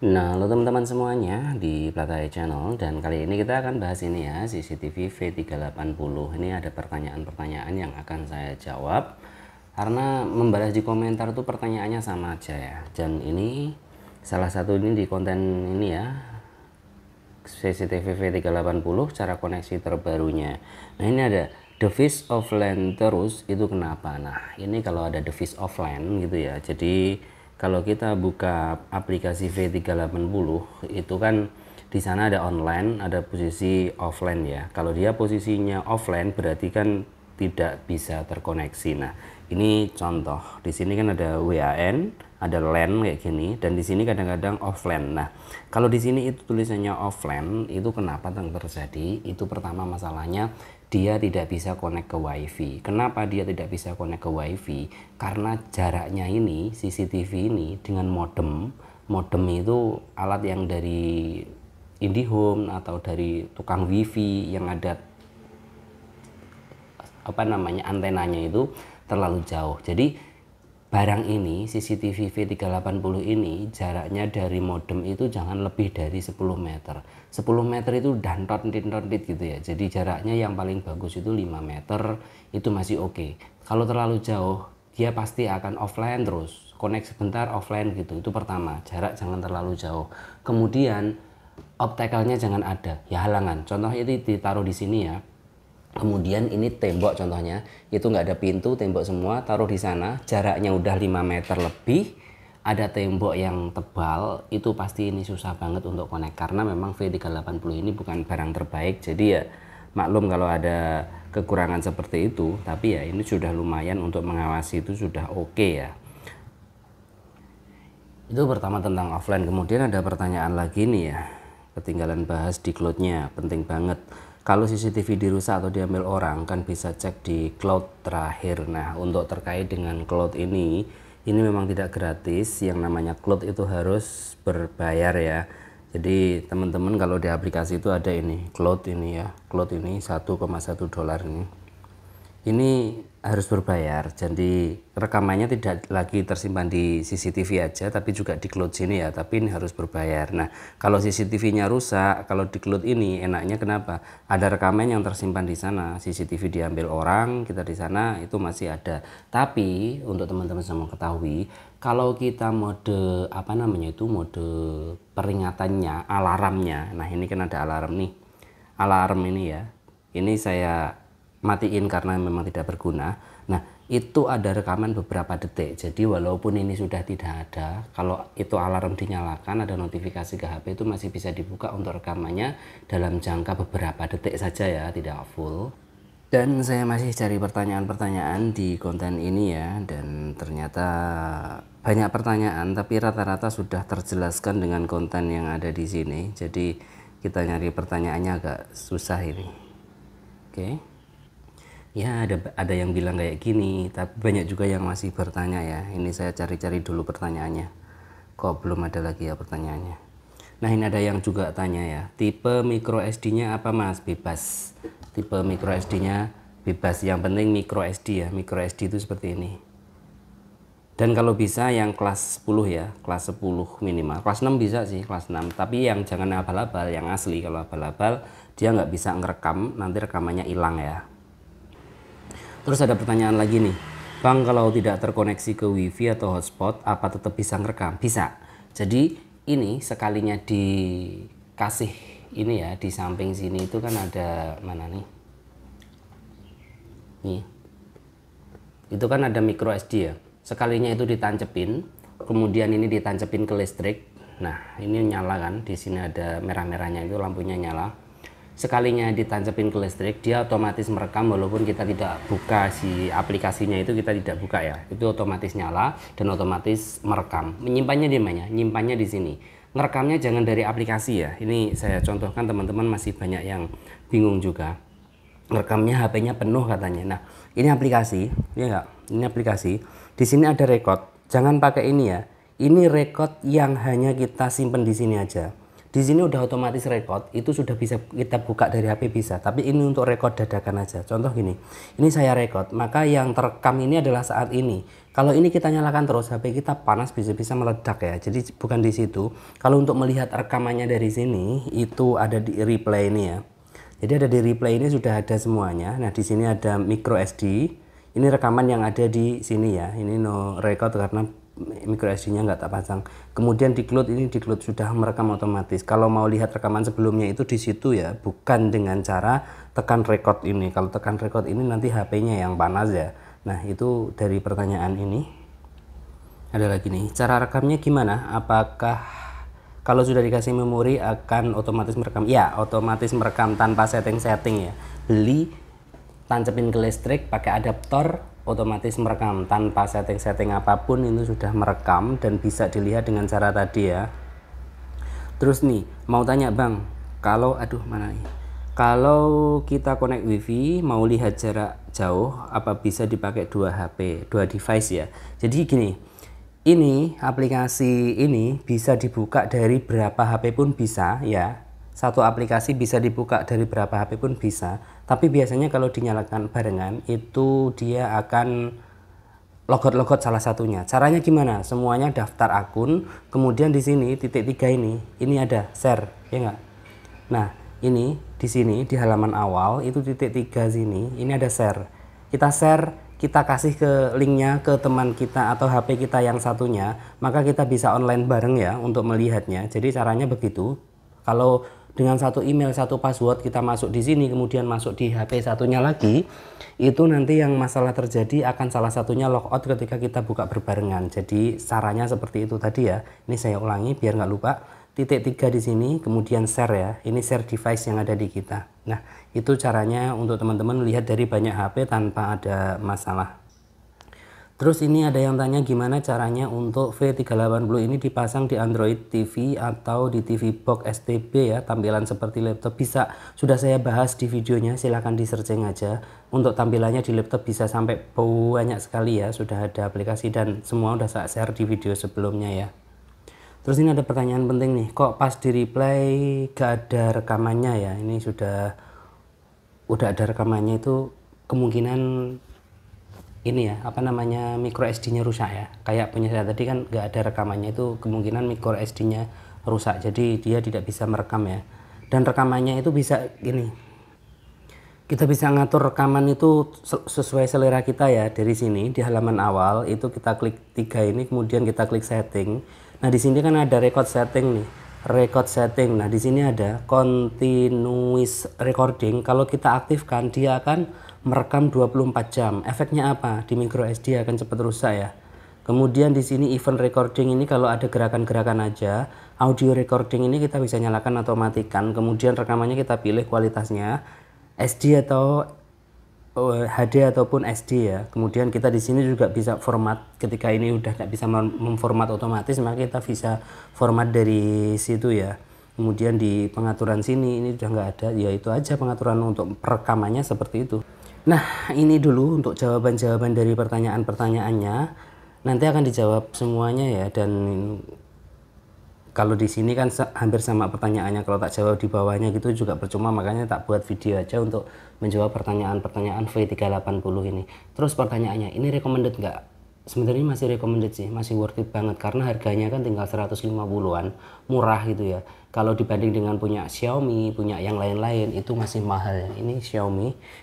Nah, halo teman-teman semuanya di Platai Channel, dan kali ini kita akan bahas ini ya, CCTV V380. Ini ada pertanyaan-pertanyaan yang akan saya jawab karena membalas di komentar tuh pertanyaannya sama aja ya. Dan ini salah satu ini di konten ini ya, CCTV V380 cara koneksi terbarunya. Nah, ini ada device offline terus, itu kenapa? Nah, ini kalau ada device offline gitu ya, jadi kalau kita buka aplikasi V380 itu kan di sana ada online, ada posisi offline ya. Kalau dia posisinya offline berarti kan tidak bisa terkoneksi. Nah, ini contoh. Di sini kan ada WAN, ada LAN kayak gini, dan di sini kadang-kadang offline. Nah, kalau di sini itu tulisannya offline, itu kenapa terjadi? Itu pertama masalahnya dia tidak bisa connect ke WiFi. Kenapa dia tidak bisa connect ke WiFi? Karena jaraknya ini CCTV ini dengan modem. Modem itu alat yang dari IndiHome atau dari tukang WiFi yang ada antenanya itu terlalu jauh. Jadi barang ini CCTV V380 ini jaraknya dari modem itu jangan lebih dari 10 meter. 10 meter itu dantot-dantot gitu ya. Jadi jaraknya yang paling bagus itu 5 meter, itu masih oke. Kalau terlalu jauh dia pasti akan offline terus. Connect sebentar offline gitu. Itu pertama, jarak jangan terlalu jauh. Kemudian obstacle-nya jangan ada, ya halangan. Contohnya itu ditaruh di sini ya. Kemudian ini tembok contohnya, itu nggak ada pintu, tembok semua, taruh di sana, jaraknya udah 5 meter lebih, ada tembok yang tebal, itu pasti ini susah banget untuk connect, karena memang V380 ini bukan barang terbaik, jadi ya maklum kalau ada kekurangan seperti itu, tapi ya ini sudah lumayan untuk mengawasi, itu sudah oke ya. Itu pertama tentang offline. Kemudian ada pertanyaan lagi nih ya, ketinggalan bahas di cloudnya, penting banget. Kalau CCTV dirusak atau diambil orang kan bisa cek di cloud terakhir. Nah, untuk terkait dengan cloud ini memang tidak gratis. Yang namanya cloud itu harus berbayar ya. Jadi teman-teman kalau di aplikasi itu ada ini cloud ini ya, cloud ini 1,1 dolar ini harus berbayar. Jadi rekamannya tidak lagi tersimpan di CCTV aja, tapi juga di cloud sini ya, tapi ini harus berbayar. Nah, kalau CCTV-nya rusak, kalau di cloud ini enaknya kenapa? Ada rekaman yang tersimpan di sana. CCTV diambil orang, kita di sana itu masih ada. Tapi untuk teman-teman semua ketahui, kalau kita mode mode peringatannya, alarmnya. Nah, ini kan ada alarm nih. Alarm ini ya. Ini saya matiin karena memang tidak berguna. Nah, itu ada rekaman beberapa detik. Jadi walaupun ini sudah tidak ada, kalau itu alarm dinyalakan, ada notifikasi ke HP, itu masih bisa dibuka untuk rekamannya dalam jangka beberapa detik saja ya, tidak full. Dan saya masih cari pertanyaan-pertanyaan di konten ini ya, dan ternyata banyak pertanyaan, tapi rata-rata sudah terjelaskan dengan konten yang ada di sini. Jadi kita nyari pertanyaannya agak susah ini. Oke. Ya, ada yang bilang kayak gini, tapi banyak juga yang masih bertanya ya. Ini saya cari-cari dulu pertanyaannya. Kok belum ada lagi ya pertanyaannya. Nah, ini ada yang juga tanya ya, tipe micro SD-nya apa Mas? Bebas. Tipe micro SD-nya bebas, yang penting micro SD ya. Micro SD itu seperti ini. Dan kalau bisa yang kelas 10 ya, kelas 10 minimal. Kelas 6 bisa sih, kelas 6. Tapi yang jangan abal-abal, yang asli. Kalau abal-abal dia nggak bisa ngerekam, nanti rekamannya hilang ya. Terus ada pertanyaan lagi nih, Bang, kalau tidak terkoneksi ke wifi atau hotspot, apa tetap bisa ngerekam? Bisa. Jadi ini sekalinya dikasih ini ya, di samping sini itu kan ada mana nih? Nih. Itu kan ada micro SD ya. Sekalinya itu ditancepin, kemudian ini ditancepin ke listrik. Nah, ini nyala kan, di sini ada merah-merahnya itu lampunya nyala. Sekalinya ditancapin ke listrik, dia otomatis merekam walaupun kita tidak buka si aplikasinya, itu kita tidak buka ya, itu otomatis nyala dan otomatis merekam. Menyimpannya di mana? Nyimpannya di sini. Ngerekamnya jangan dari aplikasi ya. Ini saya contohkan, teman-teman masih banyak yang bingung juga. Ngerekamnya HP-nya penuh katanya. Nah, ini aplikasi, ya enggak? Ini aplikasi. Di sini ada record. Jangan pakai ini ya. Ini record yang hanya kita simpan di sini aja. Di sini udah otomatis record, itu sudah bisa kita buka dari HP bisa. Tapi ini untuk record dadakan aja. Contoh gini, ini saya record, maka yang terekam ini adalah saat ini. Kalau ini kita nyalakan terus, HP kita panas bisa-bisa meledak ya. Jadi bukan di situ. Kalau untuk melihat rekamannya dari sini, itu ada di replay ini ya. Jadi ada di replay ini sudah ada semuanya. Nah di sini ada micro SD. Ini rekaman yang ada di sini ya. Ini no record karena micro SD-nya nggak tak pasang. Kemudian di cloud, ini di cloud sudah merekam otomatis. Kalau mau lihat rekaman sebelumnya itu di situ ya, bukan dengan cara tekan record ini. Kalau tekan record ini nanti HP-nya yang panas ya. Nah itu dari pertanyaan ini. Ada lagi nih, cara rekamnya gimana? Apakah kalau sudah dikasih memori akan otomatis merekam? Ya, otomatis merekam tanpa setting-setting ya. Beli, tancepin ke listrik, pakai adaptor, otomatis merekam tanpa setting-setting apapun. Itu sudah merekam dan bisa dilihat dengan cara tadi ya. Terus nih mau tanya bang, kalau kalau kita connect wifi mau lihat jarak jauh, apa bisa dipakai dua HP, dua device ya? Jadi gini, ini aplikasi ini bisa dibuka dari berapa HP pun bisa ya. Satu aplikasi bisa dibuka dari berapa HP pun bisa, tapi biasanya kalau dinyalakan barengan itu dia akan logot salah satunya. Caranya gimana? Semuanya daftar akun, kemudian di sini titik 3 ini ada share, ya enggak? Nah, ini di sini di halaman awal itu titik 3 sini, ini ada share. Kita share, kita kasih ke linknya ke teman kita atau HP kita yang satunya, maka kita bisa online bareng ya untuk melihatnya. Jadi caranya begitu. Kalau dengan satu email, satu password kita masuk di sini, kemudian masuk di HP satunya lagi, itu nanti yang masalah terjadi akan salah satunya logout ketika kita buka berbarengan. Jadi caranya seperti itu tadi ya. Ini saya ulangi biar nggak lupa. Titik 3 di sini, kemudian share ya. Ini share device yang ada di kita. Nah, itu caranya untuk teman-teman lihat dari banyak HP tanpa ada masalah. Terus ini ada yang tanya gimana caranya untuk V380 ini dipasang di Android TV atau di TV box STB ya, tampilan seperti laptop. Bisa, sudah saya bahas di videonya, silahkan di searching aja. Untuk tampilannya di laptop bisa sampai banyak sekali ya, sudah ada aplikasi dan semua udah saya share di video sebelumnya ya. Terus ini ada pertanyaan penting nih, kok pas di replay gak ada rekamannya ya? Ini udah ada rekamannya, itu kemungkinan ini ya, micro SD-nya rusak ya. Kayak punya saya tadi kan nggak ada rekamannya, itu kemungkinan micro SD-nya rusak. Jadi dia tidak bisa merekam ya. Dan rekamannya itu bisa gini. Kita bisa ngatur rekaman itu sesuai selera kita ya. Dari sini di halaman awal itu kita klik 3 ini, kemudian kita klik setting. Nah, di sini kan ada record setting nih. Record setting. Nah, di sini ada continuous recording. Kalau kita aktifkan, dia akan merekam 24 jam. Efeknya apa? Di micro SD akan cepat rusak ya. Kemudian di sini event recording ini kalau ada gerakan-gerakan aja. Audio recording ini kita bisa nyalakan atau matikan. Kemudian rekamannya kita pilih kualitasnya SD atau HD ataupun SD ya. Kemudian kita di sini juga bisa format. Ketika ini udah nggak bisa memformat otomatis, maka kita bisa format dari situ ya. Kemudian di pengaturan sini ini udah nggak ada, ya itu aja pengaturan untuk perekamannya seperti itu. Nah, ini dulu untuk jawaban-jawaban dari pertanyaan-pertanyaannya. Nanti akan dijawab semuanya ya, dan kalau di sini kan hampir sama pertanyaannya, kalau tak jawab di bawahnya gitu juga percuma, makanya tak buat video aja untuk menjawab pertanyaan-pertanyaan V380 ini. Terus pertanyaannya, ini recommended nggak? Sebenarnya masih recommended sih, masih worth it banget karena harganya kan tinggal 150-an, murah gitu ya. Kalau dibanding dengan punya Xiaomi, punya yang lain-lain itu masih mahal ya. Ini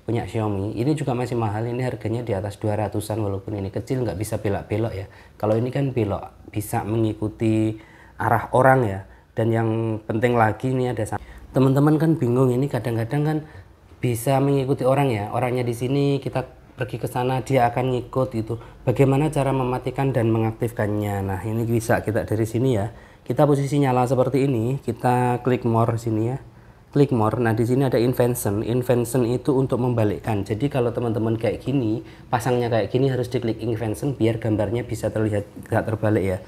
punya Xiaomi, ini juga masih mahal, ini harganya di atas 200-an walaupun ini kecil, nggak bisa belok-belok ya. Kalau ini kan belok, bisa mengikuti arah orang ya. Dan yang penting lagi ini ada, teman-teman kan bingung ini kadang-kadang kan bisa mengikuti orang ya. Orangnya di sini, kita pergi ke sana dia akan ngikut itu. Bagaimana cara mematikan dan mengaktifkannya? Nah, ini bisa kita dari sini ya. Kita posisi nyala seperti ini, kita klik more sini ya. Klik more. Nah, di sini ada invention. Invention itu untuk membalikkan. Jadi kalau teman-teman kayak gini, pasangnya kayak gini harus diklik invention biar gambarnya bisa terlihat gak terbalik ya.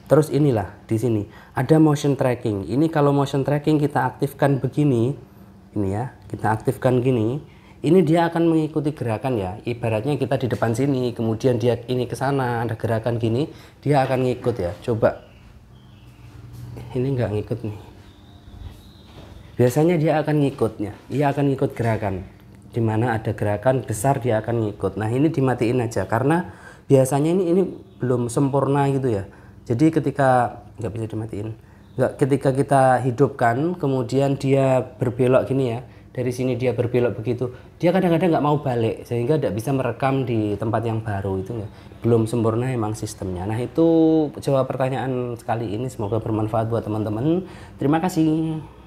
Terus inilah di sini ada motion tracking. Ini kalau motion tracking kita aktifkan begini, ini ya, kita aktifkan gini. Ini dia akan mengikuti gerakan ya. Ibaratnya kita di depan sini, kemudian dia ini ke sana, ada gerakan gini, dia akan ngikut ya. Coba. Ini nggak ngikut nih. biasanya dia akan ngikutnya, dia akan ngikut gerakan, dimana ada gerakan besar dia akan ngikut. Nah ini dimatiin aja karena biasanya ini belum sempurna gitu ya. Jadi ketika nggak bisa dimatiin, nggak, ketika kita hidupkan kemudian dia berbelok gini ya, dari sini dia berbelok begitu, dia kadang-kadang nggak mau balik sehingga tidak bisa merekam di tempat yang baru. Itu belum sempurna emang sistemnya. Nah itu jawab pertanyaan sekali ini, semoga bermanfaat buat teman-teman. Terima kasih.